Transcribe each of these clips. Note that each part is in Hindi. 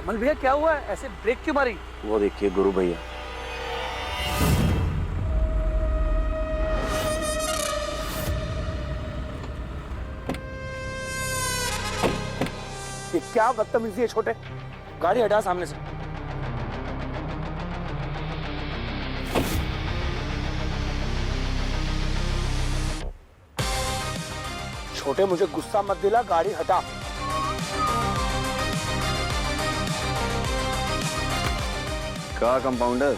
मल भैया क्या हुआ, ऐसे ब्रेक क्यों मारी? वो देखिए गुरु भैया। ये क्या बदतमीजी है छोटे, गाड़ी हटा सामने से। छोटे मुझे गुस्सा मत दिला, गाड़ी हटा। कहा कंपाउंडर,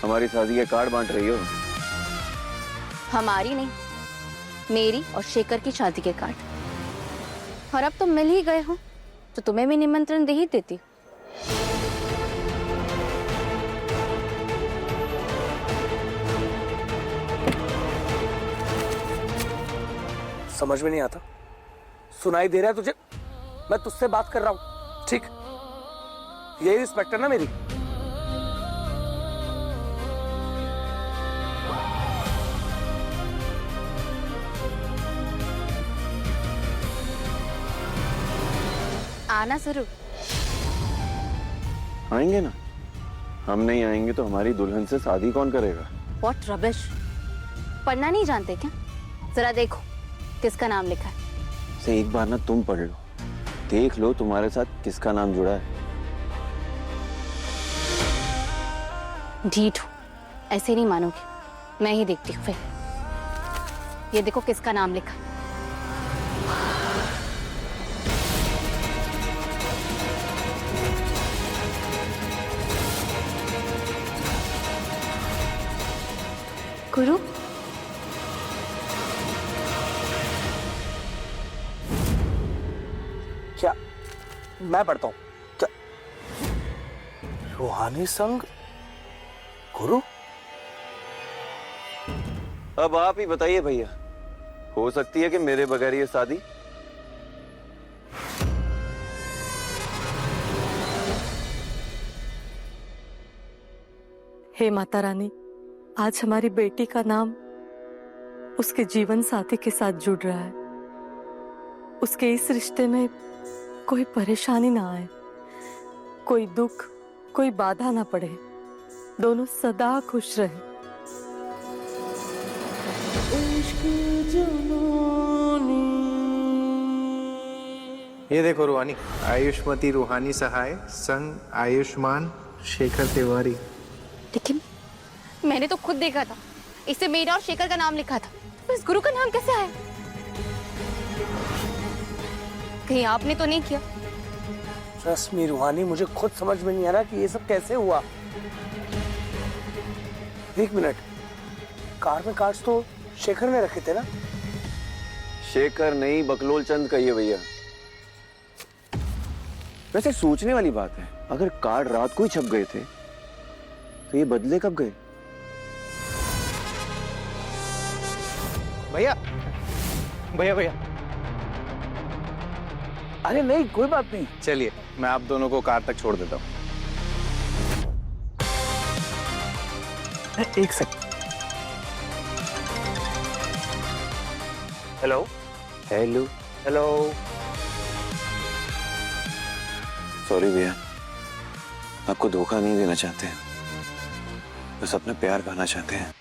हमारी शादी के कार्ड बांट रही हो? हमारी नहीं, मेरी और शेखर की शादी के कार्ड। और अब तुम मिल ही गए हो तो तुम्हें भी निमंत्रण दे ही देती। समझ में नहीं आता, सुनाई दे रहा है तुझे? मैं तुझसे बात कर रहा हूं, ठीक? यही रिस्पेक्ट है ना मेरी? आना जरूर। आएंगे ना। हम नहीं आएंगे तो हमारी दुल्हन से शादी कौन करेगा? What rubbish! पढ़ना नहीं जानते क्या? जरा देखो किसका नाम लिखा है। से एक बार ना तुम पढ़ लो, देख लो तुम्हारे साथ किसका नाम जुड़ा है। ढीठ हो, ऐसे नहीं मानोगे। मैं ही देखती हूँ फिर। ये देखो किसका नाम लिखा है। गुरु, क्या मैं पढ़ता हूं क्या? रूहानी संग गुरु? अब आप ही बताइए भैया, हो सकती है कि मेरे बगैर ये शादी? हे माता रानी, आज हमारी बेटी का नाम उसके जीवन साथी के साथ जुड़ रहा है। उसके इस रिश्ते में कोई परेशानी ना आए, कोई दुख, कोई बाधा ना पड़े, दोनों सदा खुश रहे। ये देखो रूहानी, आयुष्मती रूहानी सहाय संग आयुष्मान शेखर तिवारी। लेकिन मैंने तो खुद देखा था, इससे मेरा और शेखर का नाम लिखा था। तो इस गुरु का नाम कैसे आया? कहीं आपने तो नहीं किया? ट्रस्ट मी रूहानी, मुझे खुद समझ में नहीं आ रहा कि ये सब कैसे हुआ। एक मिनट, कार में कार्ड्स तो शेखर ने रखे थे ना? शेखर नहीं, बकलोल चंद कहिए भैया। वैसे सोचने वाली बात है, अगर कार्ड रात को ही छप गए थे तो ये बदले कब गए? भैया भैया भैया, अरे नहीं, कोई बात नहीं। चलिए मैं आप दोनों को कार तक छोड़ देता हूँ। एक second. Hello hello. Hello. Sorry भैया, आपको धोखा नहीं देना चाहते, बस अपना प्यार पाना चाहते हैं।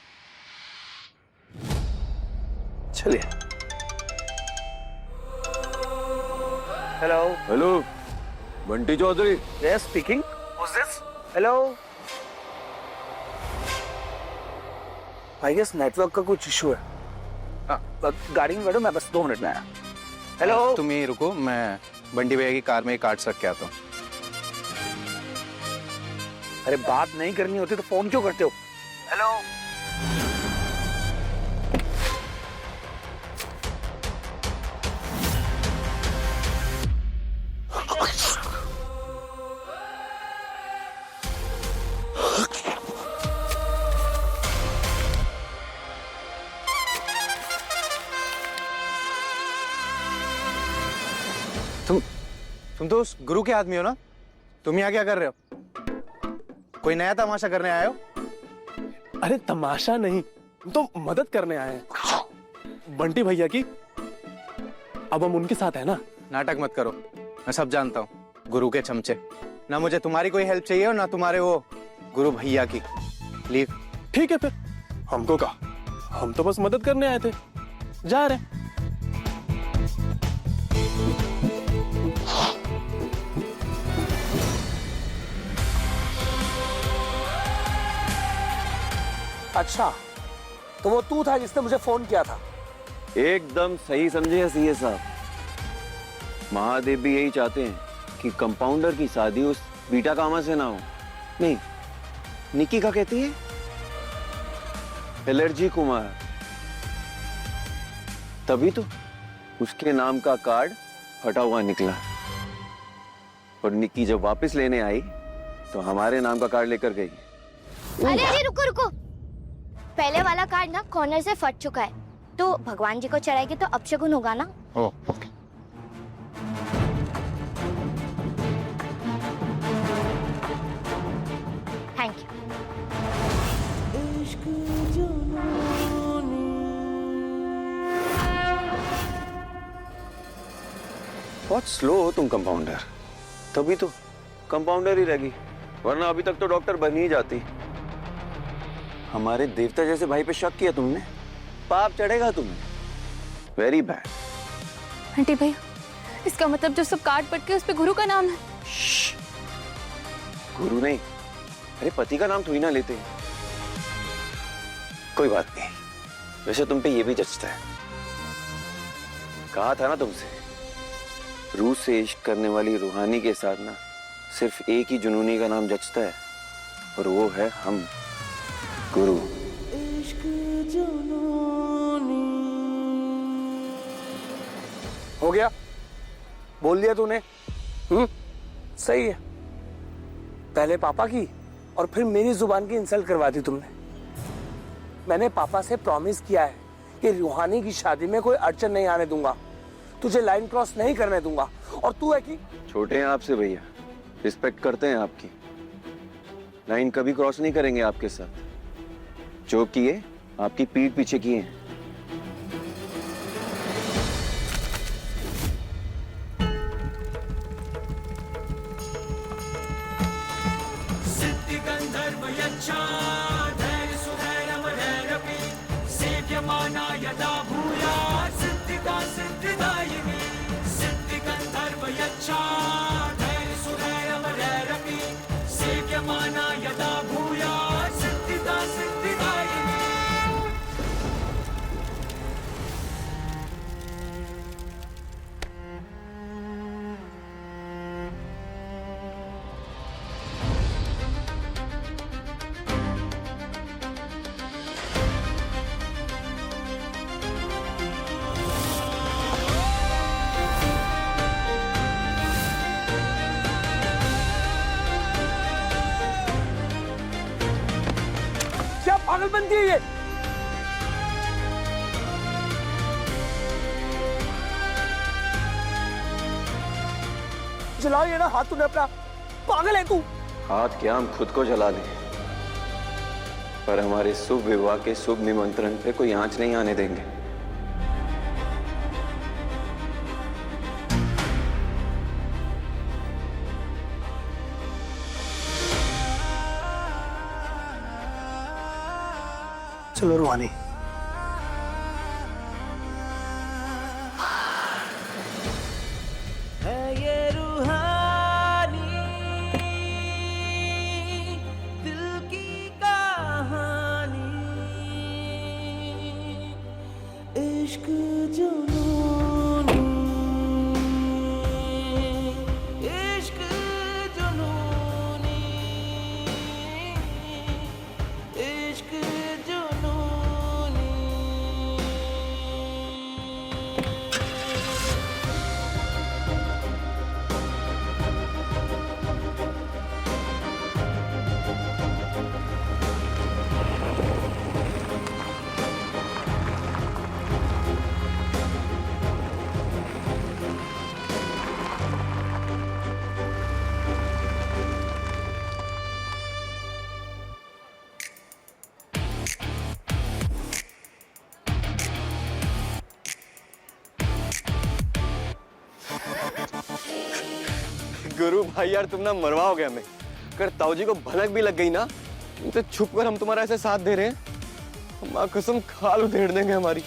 चलिए। Hello. Hello, Bunty Chaudhary. Yes speaking. Who's this? Hello. I guess network का कुछ इशू है। गाड़ी में बैठो, मैं बस 2 मिनट में आया। हेलो। तुम यहीं रुको, मैं बंटी भैया की कार में कार्ड्स रख के आता हूँ। अरे बात नहीं करनी होती तो फोन क्यों करते हो? हेलो। तुम तो उस गुरु के आदमी हो ना? तुम यहाँ क्या कर रहे हो? कोई नया तमाशा करने आए हो? अरे तमाशा नहीं, हम तो मदद करने आए हैं बंटी भैया की। अब हम उनके साथ है ना। नाटक मत करो, मैं सब जानता हूँ। गुरु के चमचे, ना मुझे तुम्हारी कोई हेल्प चाहिए और ना तुम्हारे वो गुरु भैया की। लीव। ठीक है फिर, हमको कहा, हम तो बस मदद करने आए थे, जा रहे। अच्छा, तो वो तू था जिसने मुझे फोन किया था? एकदम सही समझे सीए साहब। महादेव भी यही चाहते हैं कि कंपाउंडर की शादी उस बीटा कामा से ना हो। नहीं, निकी का कहती है एलर्जी कुमार, तभी तो उसके नाम का कार्ड फटा हुआ निकला। और निकी जब वापस लेने आई तो हमारे नाम का कार्ड लेकर गई। अरे अरे रुको रुको, पहले वाला कार्ड ना कॉर्नर से फट चुका है, तो भगवान जी को चढ़ाएगी तो अपशगुन होगा ना। ओह, ओके। Thank you. बहुत स्लो हो तुम कंपाउंडर, तभी तो कंपाउंडर ही रहेगी, वरना अभी तक तो डॉक्टर बन ही जाती। हमारे देवता जैसे भाई पे शक किया तुमने, पाप चढ़ेगा तुम्हें। Very bad. आंटी भैया, इसका मतलब जो सब कार्ड पट के उस पे गुरु का नाम है। गुरु नहीं, अरे पति का नाम थोड़ी ना लेते। कोई बात नहीं, वैसे तुम पे ये भी जचता है। कहा था ना तुमसे, रूस से इश्क करने वाली रूहानी के साथ ना सिर्फ एक ही जुनूनी का नाम जचता है, और वो है हम, गुरु। हो गया, बोल दिया तूने। सही है। पहले पापा की और फिर मेरी जुबान की इंसल्ट करवा दी तुमने। मैंने पापा से प्रॉमिस किया है कि रूहानी की शादी में कोई अड़चन नहीं आने दूंगा, तुझे लाइन क्रॉस नहीं करने दूंगा। और तू है कि छोटे हैं आपसे भैया, रिस्पेक्ट करते हैं आपकी, लाइन कभी क्रॉस नहीं करेंगे आपके साथ। जो किए आपकी पीठ पीछे किए हैं। क्या पागलपंती है ये? जलाओ ये ना हाथ तूने अपना, पागल है तू। हाथ क्या, हम खुद को जला दें, पर हमारे शुभ विवाह के शुभ निमंत्रण पे कोई आंच नहीं आने देंगे। चलो रूहानी। गुरु भाई यार, तुम ना मरवाओगे हमें। अगर ताऊ जी को भनक भी लग गई ना, तो छुप कर हम तुम्हारा ऐसे साथ दे रहे हैं, माँ कसम खाल उधेड़ देंगे हमारी।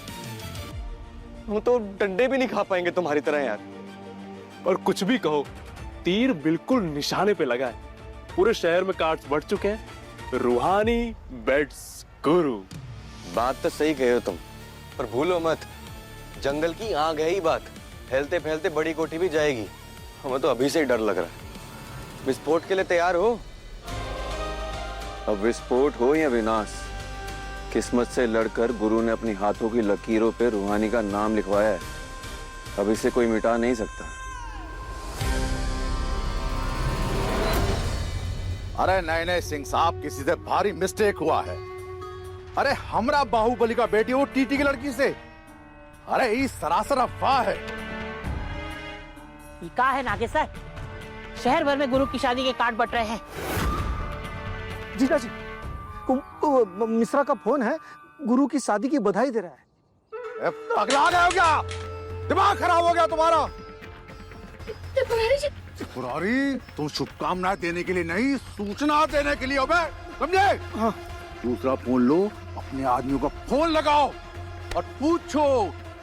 हम तो डंडे भी नहीं खा पाएंगे तुम्हारी तरह यार। और कुछ भी कहो, तीर बिल्कुल निशाने पे लगा है। पूरे शहर में कार्ड्स बढ़ चुके हैं, रूहानी बेट्स गुरु। बात तो सही कहे हो तुम, पर भूलो मत, जंगल की आग है ही बात, फैलते फैलते बड़ी कोठी भी जाएगी। हमें तो अभी से ही डर लग रहा है। विस्फोट के लिए तैयार हो? अब विस्फोट हो या विनाश, किस्मत से लड़कर गुरु ने अपनी हाथों की लकीरों पे रूहानी का नाम लिखवाया है। अब इसे कोई मिटा नहीं सकता। अरे नहीं नहीं सिंह साहब, किसी से भारी मिस्टेक हुआ है। अरे हमरा बाहुबली का बेटी वो टीटी की लड़की से, अरे ये सरासर अफवाह है। ये का है नागेश सर, शहर भर में गुरु की शादी के कार्ड बट रहे हैं। जीजा जी, मिश्रा का फोन है, गुरु की शादी की बधाई दे रहा है। पगला गए हो क्या? दिमाग खराब हो गया तुम्हारा? त्रिपुरारी, तुम शुभकामनाएं देने के लिए नहीं, सूचना देने के लिए हो बे, समझे? हाँ। दूसरा फोन लो, अपने आदमियों को फोन लगाओ और पूछो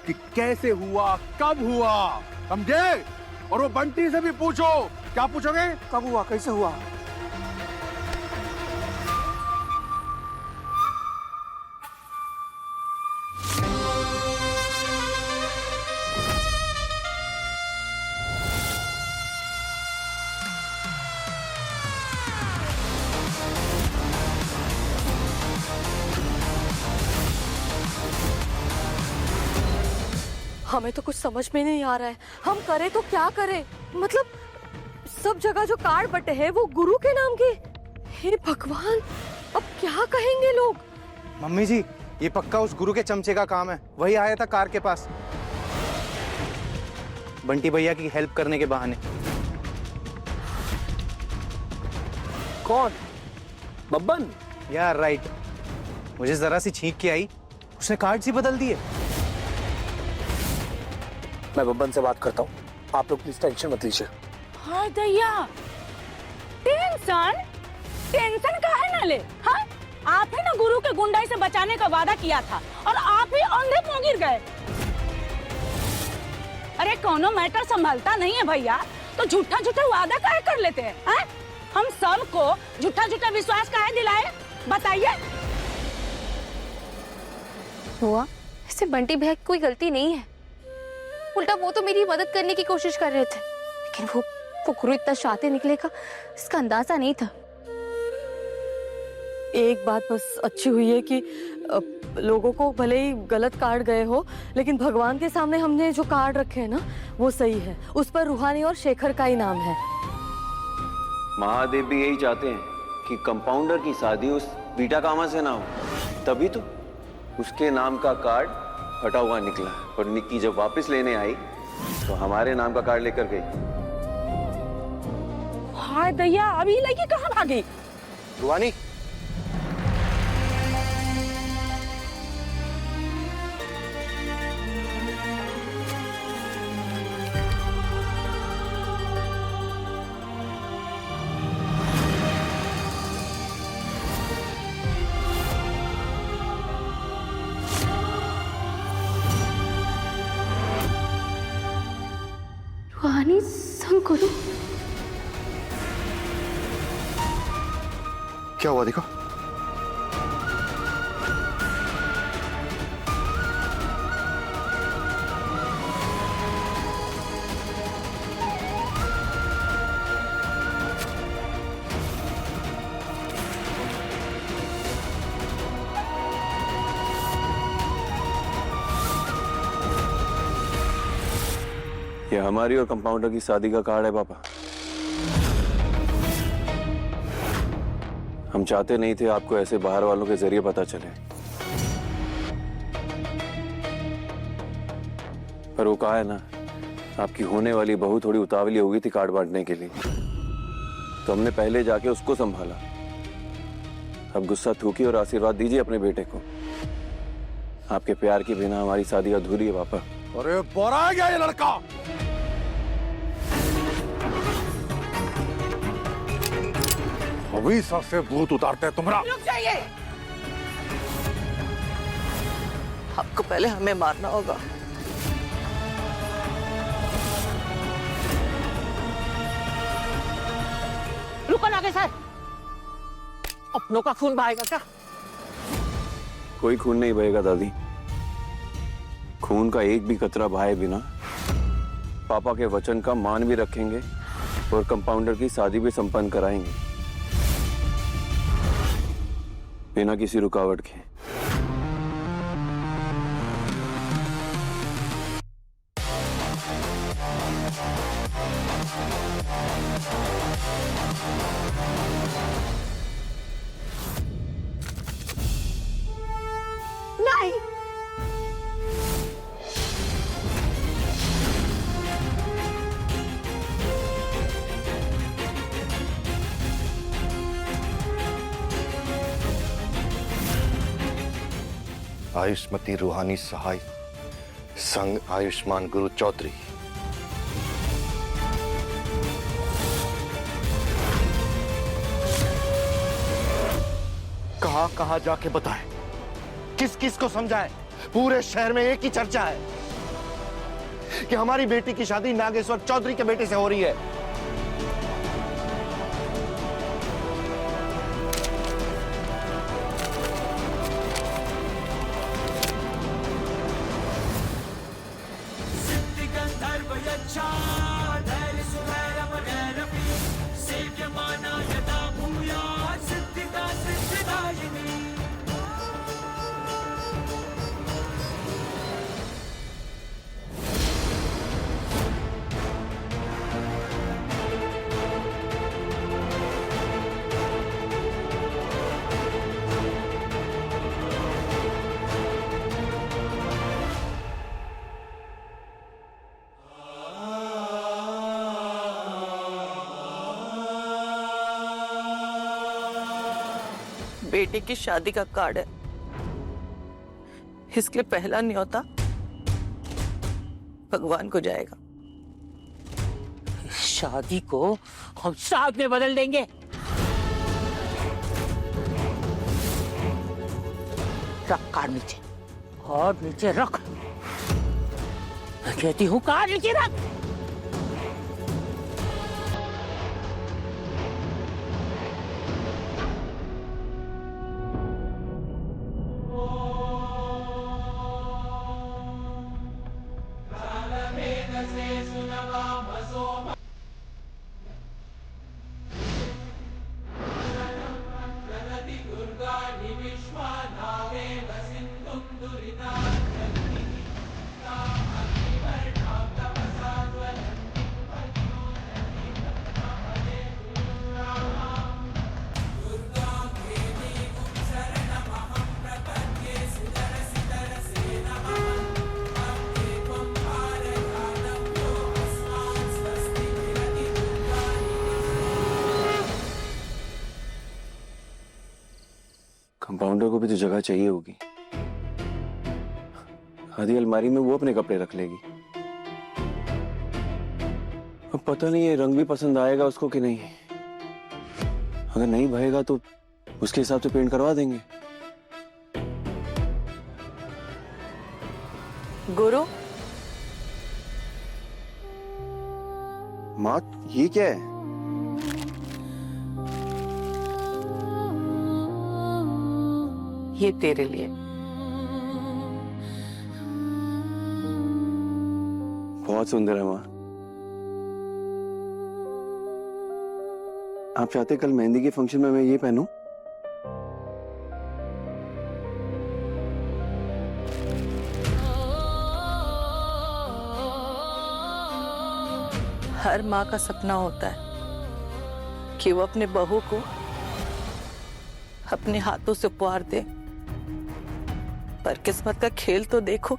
कि कैसे हुआ, कब हुआ, समझे? और वो बंटी से भी पूछो। क्या पूछोगे? कब हुआ, कैसे हुआ? हमें तो कुछ समझ में नहीं आ रहा है, हम करें तो क्या करें? मतलब सब जगह जो कार्ड बटे हैं वो गुरु के नाम के। हे भगवान, अब क्या कहेंगे लोग? मम्मी जी, ये पक्का उस गुरु के चमचे का काम है। वही आया था कार के पास, बंटी भैया की हेल्प करने के बहाने। कौन? बब्बन? यार राइट, मुझे जरा सी छींक के आई, उसने कार्ड्स ही बदल दिए। मैं बब्बन से बात करता हूँ, आप लोग प्लीज टेंशन मत लीजिए। हाँ दैया, टेंशन टेंशन का है ना ले। हाँ, आप ही ना गुरु के गुंडाई से बचाने का वादा किया था और आप ही अंधे मुंह गिर गए। अरे कोनो मैटर संभालता नहीं है भैया, तो झूठा झूठा वादा काहे कर लेते हैं? हाँ? हम सबको झूठा झूठा विश्वास काहे दिलाए, बताइए। हुआ इससे बंटी भैया की कोई गलती नहीं है, उल्टा वो तो मेरी मदद करने की कोशिश कर रहे थे, लेकिन वो गुरु इतना शातिर निकलेगा इसका अंदाजा नहीं था। एक बात बस अच्छी हुई है कि लोगों को भले ही गलत कार्ड गए हो, लेकिन भगवान के सामने हमने जो कार्ड रखे हैं ना वो सही है। उस पर रूहानी और शेखर का ही नाम है। महादेव भी यही चाहते हैं कि कंपाउंडर की शादी उस बीटा कामा से ना हो, तभी तो उसके नाम का कार्ड फटा हुआ निकला। और निक्की जब वापस लेने आई तो हमारे नाम का कार्ड लेकर गई। हाय दैया, अभी लड़की कहाँ भागी? रूहानी, रूहानी संग गुरु? क्या हुआ देखो? ये हमारी और कंपाउंडर की शादी का कार्ड है पापा। हम चाहते नहीं थे आपको ऐसे बाहर वालों के जरिए पता चले, पर वो कहा है ना, आपकी होने वाली बहू थोड़ी उतावली हो गई थी कार्ड बांटने के लिए, तो हमने पहले जाके उसको संभाला। अब गुस्सा थूकी और आशीर्वाद दीजिए अपने बेटे को। आपके प्यार के बिना हमारी शादी अधूरी है पापा। अरे बोरा गया ये लड़का। अभी सर से भूत उतारते हैं तुम्हारा। रुक जाइए। आपको पहले हमें मारना होगा। रुको नागे सर। अपनों का खून बहाएगा क्या? कोई खून नहीं बहेगा दादी। खून का एक भी कतरा बहाए बिना पापा के वचन का मान भी रखेंगे और कंपाउंडर की शादी भी संपन्न कराएंगे बिना किसी रुकावट के। आयुष्मती रूहानी सहाय संग आयुष्मान गुरु चौधरी। कहां कहां जाके बताएं, किस किस को समझाएं? पूरे शहर में एक ही चर्चा है कि हमारी बेटी की शादी नागेश्वर चौधरी के बेटे से हो रही है। बेटी की शादी का कार्ड है, इसके पहला न्योता भगवान को जाएगा। शादी को हम साथ में बदल देंगे। रख कार्ड नीचे, और नीचे रख। मैं कहती हूँ कार्ड नीचे रख। कंपाउंडर को भी तो जगह चाहिए होगी। आधी अलमारी में वो अपने कपड़े रख लेगी। अब पता नहीं ये रंग भी पसंद आएगा उसको कि नहीं। अगर नहीं भरेगा तो उसके हिसाब से पेंट करवा देंगे। गुरु, माँ ये क्या है? ये तेरे लिए। बहुत सुंदर है माँ। आप चाहते कल मेहंदी के फंक्शन में मैं ये पहनूं? हर माँ का सपना होता है कि वो अपने बहू को अपने हाथों से उपहार दे, पर किस्मत का खेल तो देखो।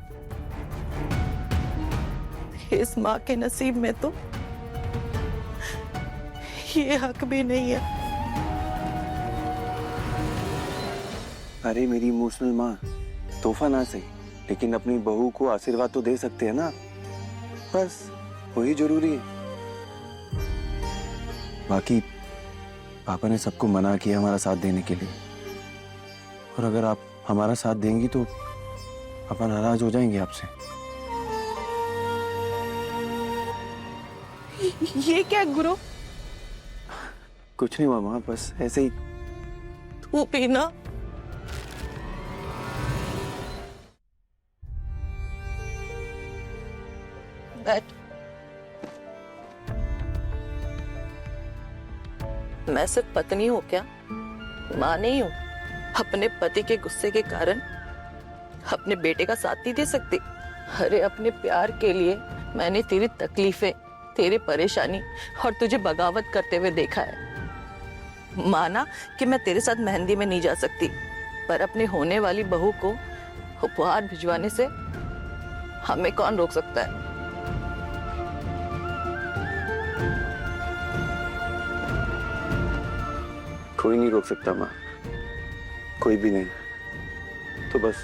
इस माँ के नसीब में तो ये हक भी नहीं है। अरे मेरी इमोशनल माँ, तोहफा ना सही लेकिन अपनी बहू को आशीर्वाद तो दे सकते हैं ना, बस वही जरूरी है। बाकी पापा ने सबको मना किया हमारा साथ देने के लिए, और अगर आप हमारा साथ देंगी तो पापा नाराज हो जाएंगे आपसे। ये क्या गुरु? कुछ नहीं मामा, बस ऐसे ही। तू पीना। बैठ। मैं सिर्फ पत्नी हूँ क्या? माँ नहीं हूँ? अपने पति के गुस्से के कारण अपने बेटे का साथ नहीं दे सकती? अरे अपने प्यार के लिए मैंने तेरी तकलीफें, तेरी परेशानी और तुझे बगावत करते हुए देखा है। माना कि मैं तेरे साथ मेहंदी में नहीं जा सकती, पर अपने होने वाली बहू को उपहार भिजवाने से हमें कौन रोक सकता है? कोई नहीं रोक सकता माँ, कोई भी नहीं। तो बस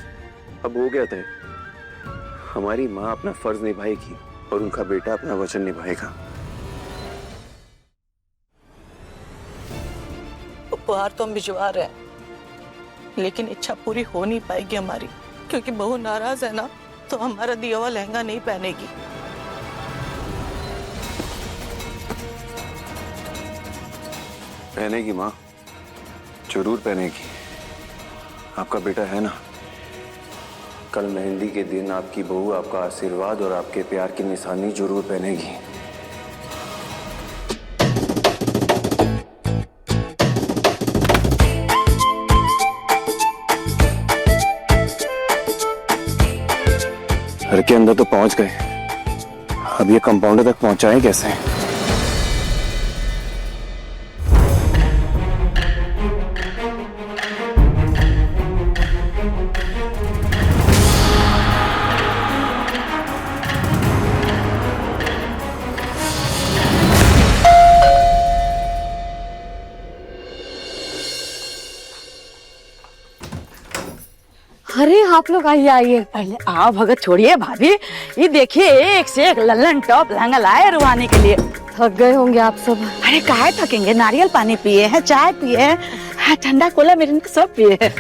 अब हो गया तय, हमारी माँ अपना फर्ज निभाएगी और उनका बेटा अपना वचन निभाएगा। उपहार तो हम भिजवा रहे हैं, लेकिन इच्छा पूरी हो नहीं पाएगी हमारी, क्योंकि बहू नाराज है ना, तो हमारा दिया हुआ लहंगा नहीं पहनेगी। पहनेगी माँ, जरूर पहनेगी। आपका बेटा है ना, कल मेहंदी के दिन आपकी बहू आपका आशीर्वाद और आपके प्यार की निशानी जरूर पहनेगी। घर के अंदर तो पहुंच गए, अब ये कंपाउंडर तक पहुंचाएं कैसे? अरे आप लोग आइए आइए, पहले आओ भगत, छोड़िए भाभी। ये देखिए एक से एक लल्लन टॉप लहंगा लाए रुहानी के लिए। थक गए होंगे आप सब। अरे काहे थकेंगे, नारियल पानी पिए हैं, चाय पिए हैं, ठंडा कोला मिरिंडा सब पिए हैं।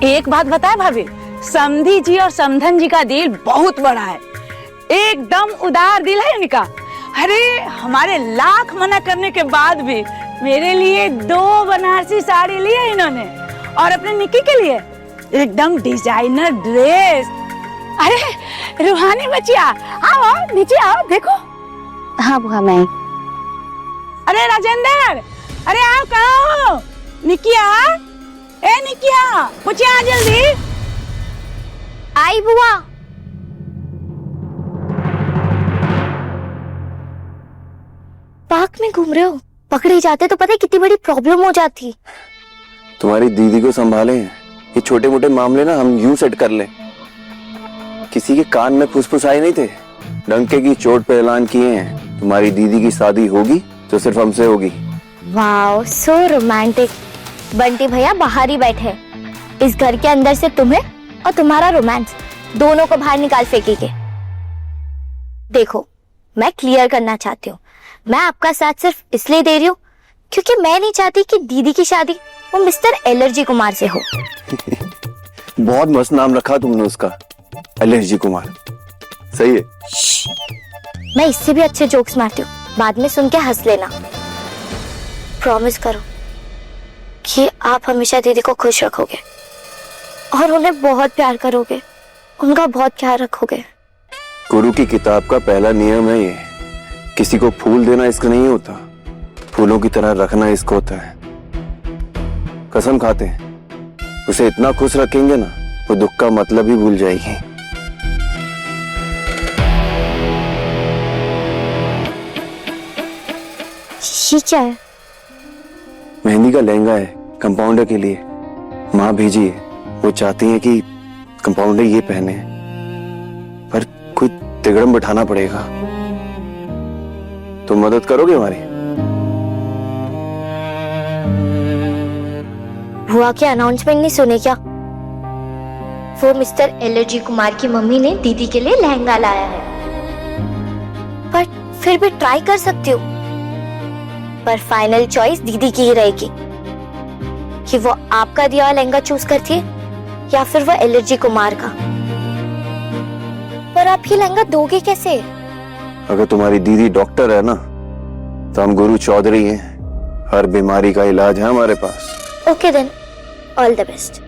एक बात बताए भाभी, समधी जी और समधन जी का दिल बहुत बड़ा है, एकदम उदार दिल है इनका। अरे हमारे लाख मना करने के बाद भी मेरे लिए 2 बनारसी साड़ी ली है इन्होंने, और अपने निक्की के लिए एकदम डिजाइनर ड्रेस। अरे रूहानी बच्चिया, आओ नीचे आओ, देखो। हाँ बुआ मैं। अरे राजेंद्र, अरे आओ, कहाँ हो? निकिया, ए निकिया, पूछे आ जल्दी। आई बुआ। पार्क में घूम रहे हो, पकड़े जाते तो पता है कितनी बड़ी प्रॉब्लम हो जाती। तुम्हारी दीदी को संभाले, ये छोटे मोटे मामले ना हम यूं सेट कर ले। किसी के कान में फुसफुसाए नहीं थे, डंके की चोट पे ऐलान किए हैं तुम्हारी दीदी की शादी होगी तो सिर्फ हमसे होगी। Wow, so romantic. बंटी भैया बाहर ही बैठे, इस घर के अंदर से तुम्हें और तुम्हारा रोमांस दोनों को बाहर निकाल फेंकेंगे। देखो, मैं क्लियर करना चाहती हूँ, मैं आपका साथ सिर्फ इसलिए दे रही हूँ क्योंकि मैं नहीं चाहती कि दीदी की शादी वो मिस्टर एलर्जी कुमार से हो। बहुत मस्त नाम रखा तुमने उसका, एलर्जी कुमार। सही है। मैं इससे भी अच्छे जोक्स मारती हूँ, बाद में सुन के हंस लेना। प्रॉमिस करो कि आप हमेशा दीदी को खुश रखोगे और उन्हें बहुत प्यार करोगे, उनका बहुत ख्याल रखोगे। गुरु की किताब का पहला नियम है ये, किसी को फूल देना इसका नहीं होता, फूलों की तरह रखना इसको होता है। कसम खाते हैं उसे इतना खुश रखेंगे ना, वो दुख का मतलब ही भूल जाएगी। ये क्या है? मेहंदी का लहंगा है कंपाउंडर के लिए, माँ भेजी है। वो चाहती है कि कंपाउंडर ये पहने, पर कोई तिगड़म बिठाना पड़ेगा। तुम मदद करोगे हमारी? बुआ के अनाउंसमेंट नहीं सुने क्या? वो मिस्टर एलर्जी कुमार की मम्मी ने दीदी के लिए लहंगा लाया है, पर फिर भी ट्राई कर सकती हूँ। पर फाइनल चॉइस दीदी की ही रहेगी कि वो आपका दिया हुआ लहंगा चूज करती है या फिर वो एलर्जी कुमार का। पर आप ये लहंगा दोगे कैसे? अगर तुम्हारी दीदी डॉक्टर है ना, तो हम गुरु चौधरी हैं। हर बीमारी का इलाज है हमारे पास। Okay then, all the best.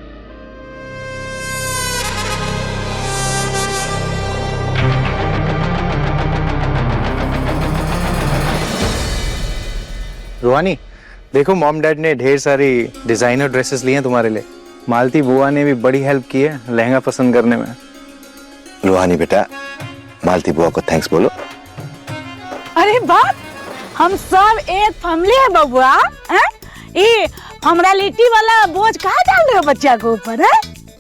Ruhani, देखो मॉम डैड ने ढेर सारी डिजाइनर ड्रेसेस ली हैं तुम्हारे लिए। मालती बुआ ने भी बड़ी हेल्प की है लहंगा पसंद करने में। रूहानी बेटा, मालती बुआ को थैंक्स बोलो। अरे बाप, हम सब एक फैमिली है बबुआ। ये फॉर्मेलिटी वाला बोझ कहाँ डाल रहे हो बच्चा को ऊपर है?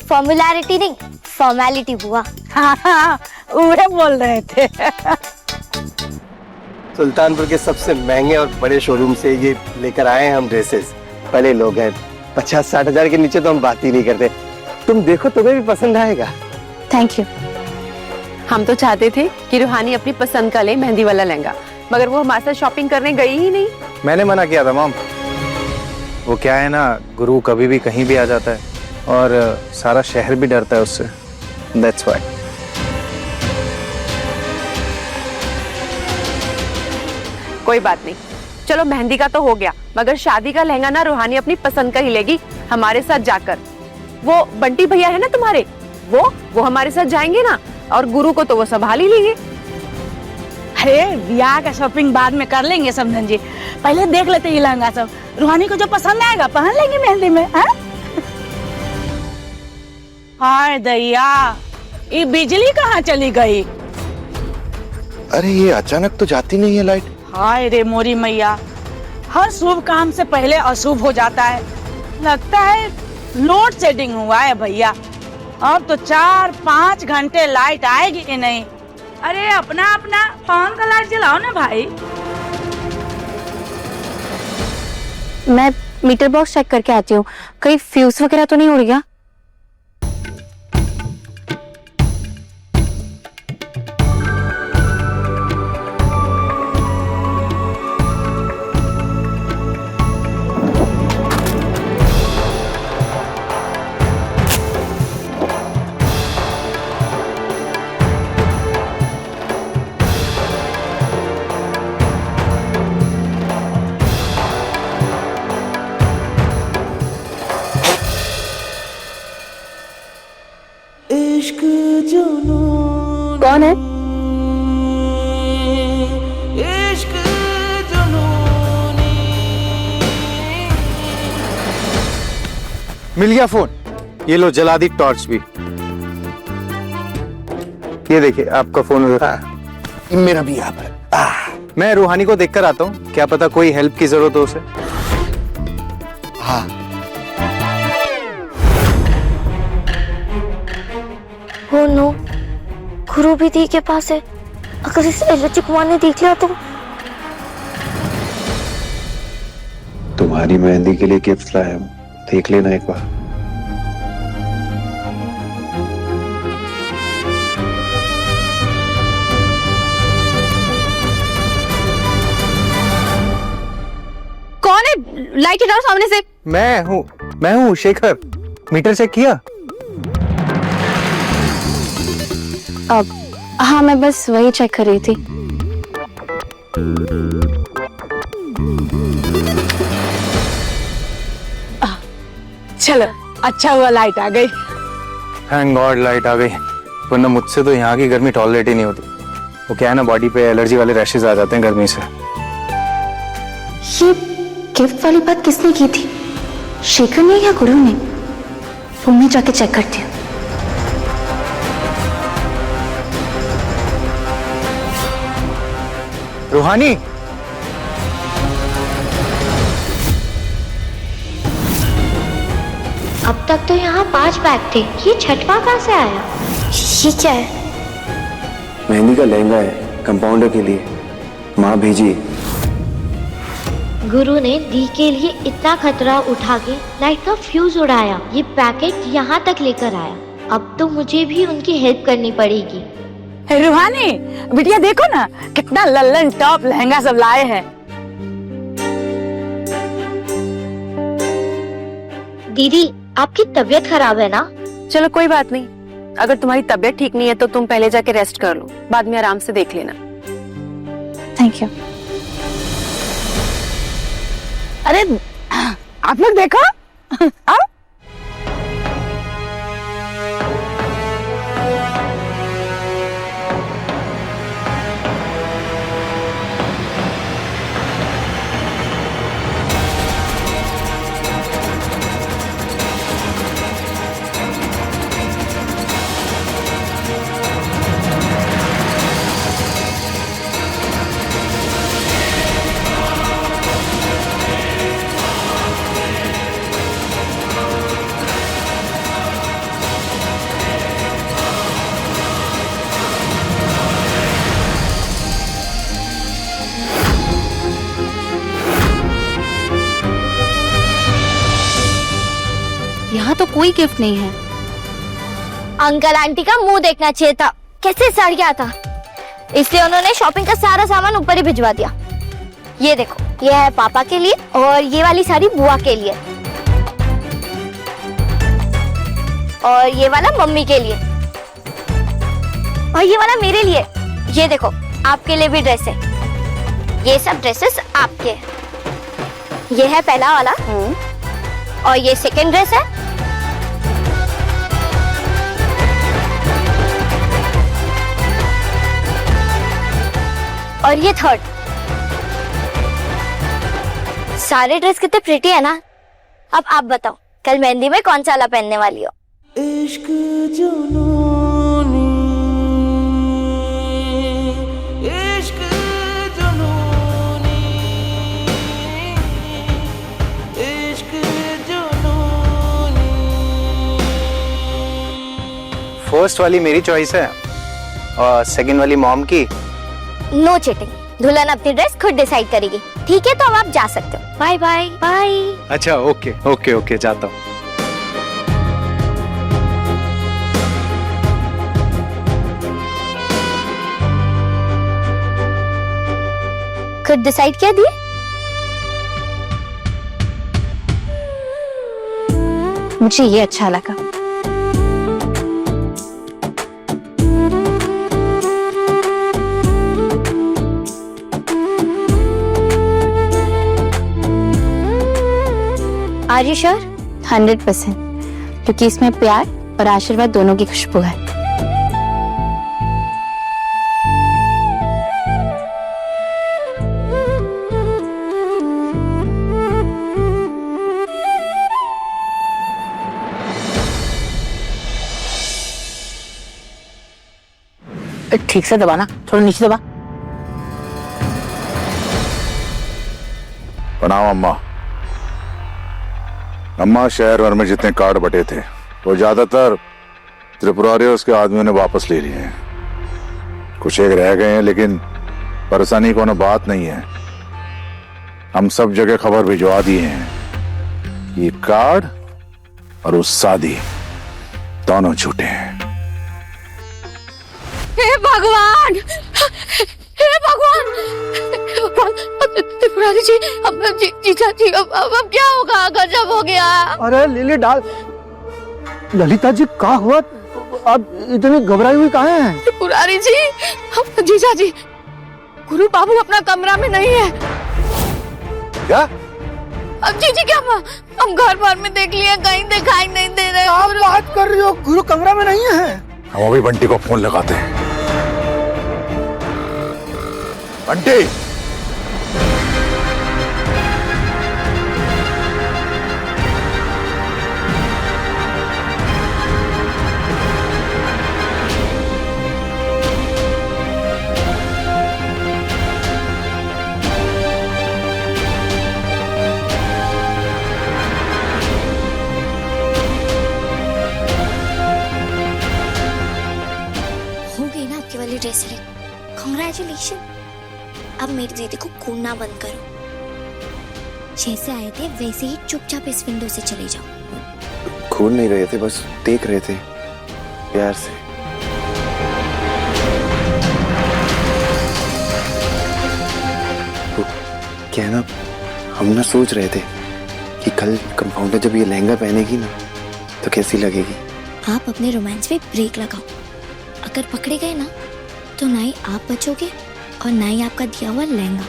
फॉर्मुलैरिटी नहीं, फॉर्मेलिटी बुआ। हाँ, उहे बोल रहे थे। सुल्तानपुर के सबसे महंगे और बड़े शोरूम से ये लेकर आए हैं हम ड्रेसेस। पहले लोग हैं, 50-60 हजार के नीचे तो हम बात ही नहीं करते। तुम देखो, तुम्हें भी पसंद आएगा। Thank you. हम तो चाहते थे कि रूहानी अपनी पसंद का ले मेहंदी वाला लहंगा, मगर वो हमारे साथ शॉपिंग करने गई ही नहीं। मैंने मना किया था मॉम। वो क्या है ना, गुरु कभी भी कहीं भी आ जाता है और सारा शहर भी डरता है उससे। That's why. कोई बात नहीं, चलो मेहंदी का तो हो गया, मगर शादी का लहंगा ना रूहानी अपनी पसंद का ही लेगी हमारे साथ जाकर। वो बंटी भैया है ना तुम्हारे, वो हमारे साथ जाएंगे ना, और गुरु को तो वो संभाल ही लेंगे। अरे ब्याह का शॉपिंग बाद में कर लेंगे समधन जी, पहले देख लेते ये लहंगा सब। रूहानी को जो पसंद आएगा पहन लेंगे मेहंदी में। हाय दैया, ये बिजली कहाँ चली गई? अरे ये अचानक तो जाती नहीं है लाइट। हाय रे मोरी मैया, हर शुभ काम से पहले अशुभ हो जाता है। लगता है लोड शेडिंग हुआ है भैया। अब तो 4-5 घंटे लाइट आएगी कि नहीं। अरे अपना अपना फोन का लाइट जलाओ ना भाई। मैं मीटर बॉक्स चेक करके आती हूँ, कहीं फ्यूज वगैरह तो नहीं उड़ गया। कौन है? मिल गया फोन। ये लो, जला दी टॉर्च भी। ये देखिए आपका फोन। मेरा भी यहाँ पर। मैं रूहानी को देखकर आता हूँ, क्या पता कोई हेल्प की जरूरत हो उसे। हाँ, हो नो, गुरु भी दी के पास है। अगर इस एलर्जी कुमार ने देख लिया तो। तुम्हारी मेहंदी के लिए गिफ्ट लाया हूं, देख लेना एक बार। कौन है? लाइट हटाओ सामने से। मैं हूँ शेखर। मीटर चेक किया? हाँ, मैं बस वही चेक कर रही थी। चलो, अच्छा हुआ लाइट आ गई। थैंक गॉड लाइट आ गई, वरना मुझसे तो यहाँ की गर्मी टॉलरेट ही नहीं होती। वो क्या है ना, बॉडी पे एलर्जी वाले रैशेज आ जाते हैं गर्मी से। ये गिफ्ट वाली बात किसने की थी? शेखर ने या गुरु ने? वो मैं जाके चेक करती हूँ। रूहानी, अब तक तो यहाँ 5 बैग थे, ये छठवां कहाँ से आया? ये क्या है? मेहंदी का लहंगा है, कंपाउंडर के लिए। माँ भेजी। गुरु ने दी के लिए इतना खतरा उठा के लाइट का फ्यूज उड़ाया, ये पैकेट यहाँ तक लेकर आया। अब तो मुझे भी उनकी हेल्प करनी पड़ेगी। रूहानी, बिटिया देखो ना कितना लल्लन टॉप लहंगा सब लाए हैं। दीदी आपकी तबीयत खराब है ना? चलो कोई बात नहीं, अगर तुम्हारी तबीयत ठीक नहीं है तो तुम पहले जाके रेस्ट कर लो, बाद में आराम से देख लेना। Thank you. अरे आप लोग देखो, आओ। यहाँ तो कोई गिफ्ट नहीं है। अंकल आंटी का मुंह देखना चाहिए था, कैसे सड़ गया था, इसलिए उन्होंने शॉपिंग का सारा सामान ऊपर ही भिजवा दिया। ये देखो, ये है पापा के लिए और ये वाली साड़ी बुआ के लिए और ये वाला मम्मी के लिए और ये वाला मेरे लिए। ये देखो आपके लिए भी ड्रेस है, ये सब ड्रेसेस आपके हैं। ये है पहला वाला और ये सेकंड ड्रेस है और ये थर्ड। सारे ड्रेस कितने प्रिटी है ना। अब आप बताओ कल मेहंदी में कौन सा वाला पहनने वाली हो? इश्क जुनूनी, इश्क जुनूनी, इश्क जुनूनी। फर्स्ट वाली मेरी चॉइस है और सेकंड वाली मॉम की। नो चीटिंग, दुल्हन अपनी ड्रेस खुद डिसाइड करेगी। ठीक है तो अब आप जा सकते हो। Bye bye bye. अच्छा ओके ओके ओके, जाता हूँ। खुद डिसाइड क्या दिए? मुझे ये अच्छा लगा। Are you sure? 100%, क्योंकि इसमें प्यार और आशीर्वाद दोनों की खुशबू है। ठीक से दबाना, थोड़ा नीचे दबा। प्रणाम अम्मा। अम्मा, शहर भर में जितने कार्ड बटे थे वो ज्यादातर त्रिपुरारी और उसके आदमियों ने वापस ले लिए हैं। कुछ एक रह गए हैं, लेकिन परेशानी कोनो बात नहीं है। हम सब जगह खबर भिजवा दिए हैं। ये कार्ड और उस शादी दोनों झूठे हैं। हे भगवान, हे भगवान, त्रिपुरारी जी, अब जीजा जी, अब क्या होगा? गजब हो गया। अरे लिली डाल, ललिता जी क्या हुआ? अब इतनी घबराई हुई कहाँ हैं? त्रिपुरारी जी, अब जीजा जी, गुरु बाबू अपना कमरा में नहीं है। क्या? अब जीजी क्या हुआ? हम घर भर में देख लिए, कहीं दिखाई नहीं दे रहे। आप बात कर रही हो? गुरु कमरा में नहीं है। हम अभी बंटी को फोन लगाते हैं। बंटी, हो गई ना आपकी वाली ड्रेस सिलेक्ट? कांग्रेचुलेशन। अब मेरी दीदी को कूदना बंद करो। जैसे आए थे वैसे ही चुपचाप इस विंडो से चले जाओ। खोल नहीं रहे थे, बस देख रहे थे प्यार से। वो क्या है ना, हम ना सोच रहे थे कि कल कंपाउंडर जब ये लहंगा पहनेगी ना तो कैसी लगेगी। आप अपने रोमांस पे ब्रेक लगाओ। अगर पकड़े गए ना तो ना ही आप बचोगे और ना ही आपका दिया हुआ लहंगा।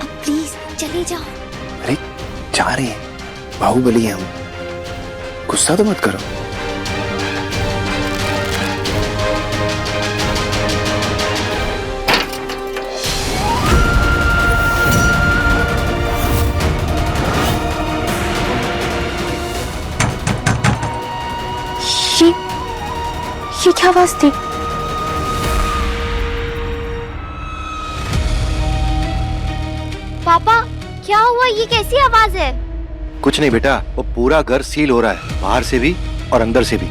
अब प्लीज चले जाओ। अरे जा रहे हैं, बाहुबली है हम, गुस्सा तो मत करो। ये क्या आवाज थी? पापा क्या हुआ? ये कैसी आवाज है? कुछ नहीं बेटा, वो पूरा घर सील हो रहा है, बाहर से भी और अंदर से भी।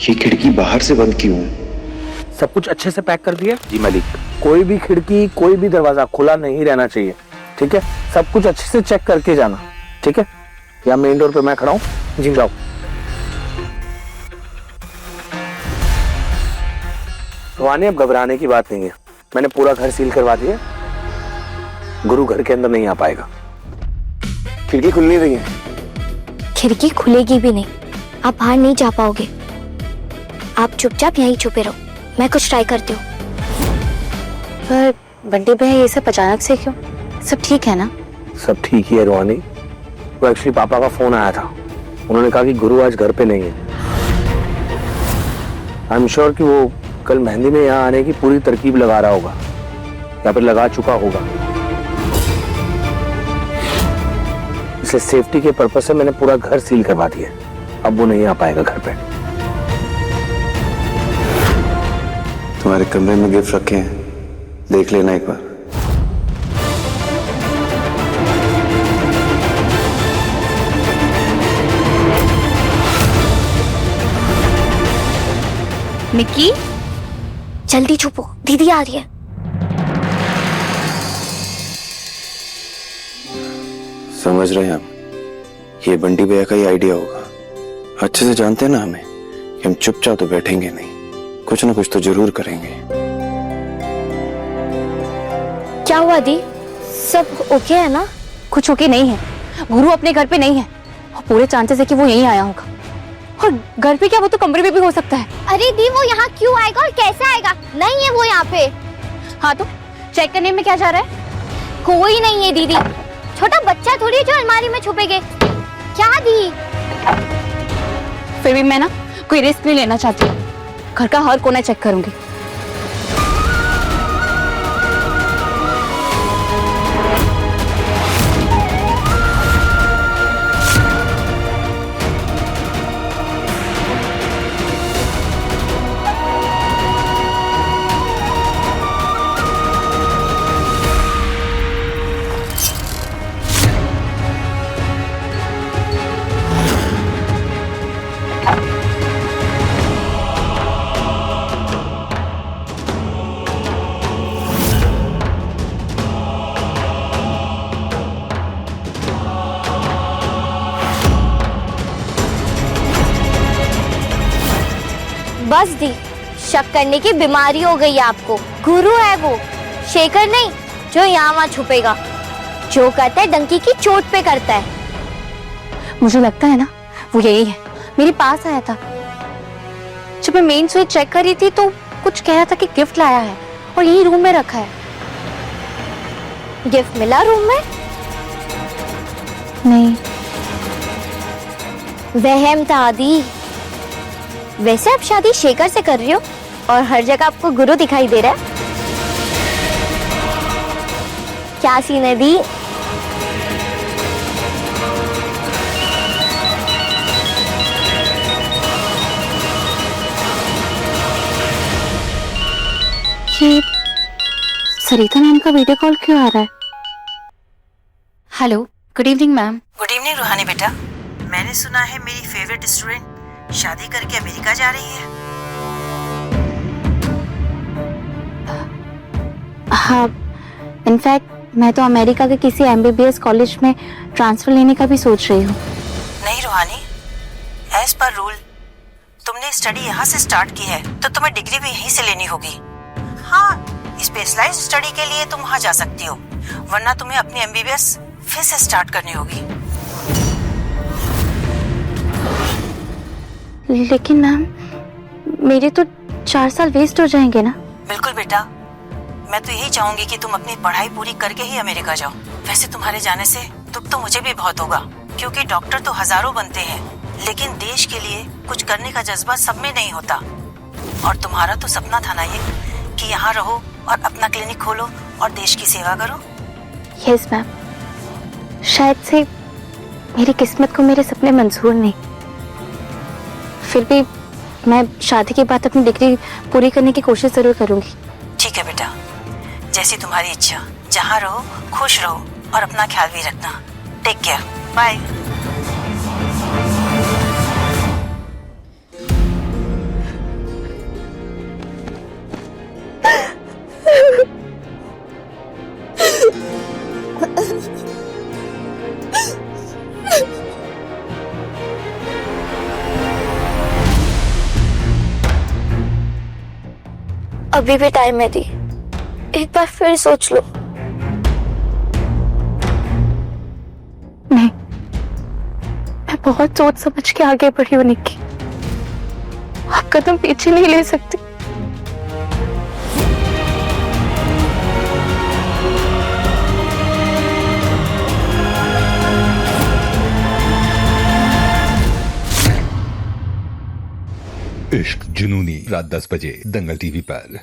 ये खिड़की बाहर से बंद क्यों है? सब कुछ अच्छे से पैक कर दिया? जी मालिक। कोई भी खिड़की कोई भी दरवाजा खुला नहीं रहना चाहिए, ठीक है? सब कुछ अच्छे से चेक करके जाना, ठीक है? यहाँ मेन डोर पे मैं खड़ा हूँ, जी जाओ। रुहानी अब घबराने की बात नहीं है, मैंने पूरा घर सील करवा दिया। गुरु घर के अंदर नहीं आ पाएगा। खिड़की खुल नहीं रही है। खिड़की खुलेगी भी नहीं, आप बाहर नहीं जा पाओगे। आप चुपचाप यहीं छुपे रहो, मैं कुछ ट्राई करती हूँ। पर बंटी भैया ये सब अचानक से क्यों? सब ठीक है ना? सब ठीक ही है रुहानी। वो एक्चुअली पापा का फोन आया था, उन्होंने कहा कि गुरु आज घर पे नहीं है। आई एम श्योर कि वो कल मेहंदी में यहाँ आने की पूरी तरकीब लगा रहा होगा या फिर लगा चुका होगा। इसलिए सेफ्टी के पर्पस से मैंने पूरा घर सील करवा दिया। अब वो नहीं आ पाएगा घर पे। तुम्हारे कमरे में गिफ्ट रखे हैं, देख लेना एक बार। निक्की जल्दी छुपो, दीदी आ रही है। समझ रहे हैं हम, ये बंटी भैया का ही आइडिया होगा। अच्छे से जानते हैं ना हमें कि हम चुपचाप तो बैठेंगे नहीं, कुछ ना कुछ तो जरूर करेंगे। क्या हुआ दी? सब ओके है ना? कुछ ओके नहीं है। गुरु अपने घर पे नहीं है और पूरे चांसेस है कि वो यहीं आया होगा। और घर पे क्या, वो तो कमरे में भी हो सकता है। अरे दी वो यहाँ क्यों आएगा और कैसे आएगा? नहीं है वो यहाँ पे। हाँ तो चेक करने में क्या जा रहा है? कोई नहीं है दीदी, छोटा बच्चा थोड़ी है जो अलमारी में छुपेगे। क्या दी? फिर भी मैं ना कोई रिस्क नहीं लेना चाहती। घर का हर कोना चेक करूंगी। बस दी, शक करने की बीमारी हो गई आपको। गुरु है वो, शेखर नहीं जो यहाँ वहाँ छुपेगा। जो करता है डंकी की चोट पे करता है। मुझे लगता है ना वो यही है, मेरे पास आया था। जब मैं मेन स्विच चेक कर रही थी तो कुछ कह रहा था कि गिफ्ट लाया है और यही रूम में रखा है। गिफ्ट मिला रूम में? नहीं, वहम था आदि। वैसे आप शादी शेखर से कर रही हो और हर जगह आपको गुरु दिखाई दे रहा है। क्या सीन है दी? ये सरिता मैम का वीडियो कॉल क्यों आ रहा है? Hello, good evening ma'am. Good evening रूहानी बेटा, मैंने सुना है मेरी फेवरेट स्टूडेंट शादी करके अमेरिका जा रही है। हाँ, इनफैक्ट मैं तो अमेरिका के किसी MBBS कॉलेज में ट्रांसफर लेने का भी सोच रही हूँ। नहीं रूहानी, एज पर रूल तुमने स्टडी यहाँ से स्टार्ट की है तो तुम्हें डिग्री भी यहीं से लेनी होगी। हाँ, स्पेशलाइज्ड स्टडी के लिए तुम वहाँ जा सकती हो, वरना तुम्हें अपनी MBBS फिर से स्टार्ट करनी होगी। लेकिन मैम, मेरे तो 4 साल वेस्ट हो जाएंगे ना। बिल्कुल बेटा, मैं तो यही चाहूंगी कि तुम अपनी पढ़ाई पूरी करके ही अमेरिका जाओ। वैसे तुम्हारे जाने से दुख तो मुझे भी बहुत होगा, क्योंकि डॉक्टर तो हजारों बनते हैं, लेकिन देश के लिए कुछ करने का जज्बा सब में नहीं होता। और तुम्हारा तो सपना था ना ये, कि यहाँ रहो और अपना क्लिनिक खोलो और देश की सेवा करो। यस मैम, शायद से मेरी किस्मत को मेरे सपने मंजूर नहीं, फिर भी मैं शादी के बाद अपनी डिग्री पूरी करने की कोशिश जरूर करूंगी। ठीक है बेटा, जैसी तुम्हारी इच्छा। जहाँ रहो खुश रहो और अपना ख्याल भी रखना। Take care, bye. अभी भी टाइम है दी, एक बार फिर सोच लो। नहीं, मैं बहुत सोच समझ के आगे बढ़ी हूँ निक्की, आप कदम पीछे नहीं ले सकती। इश्क जुनूनी, रात 10 बजे दंगल टीवी पर।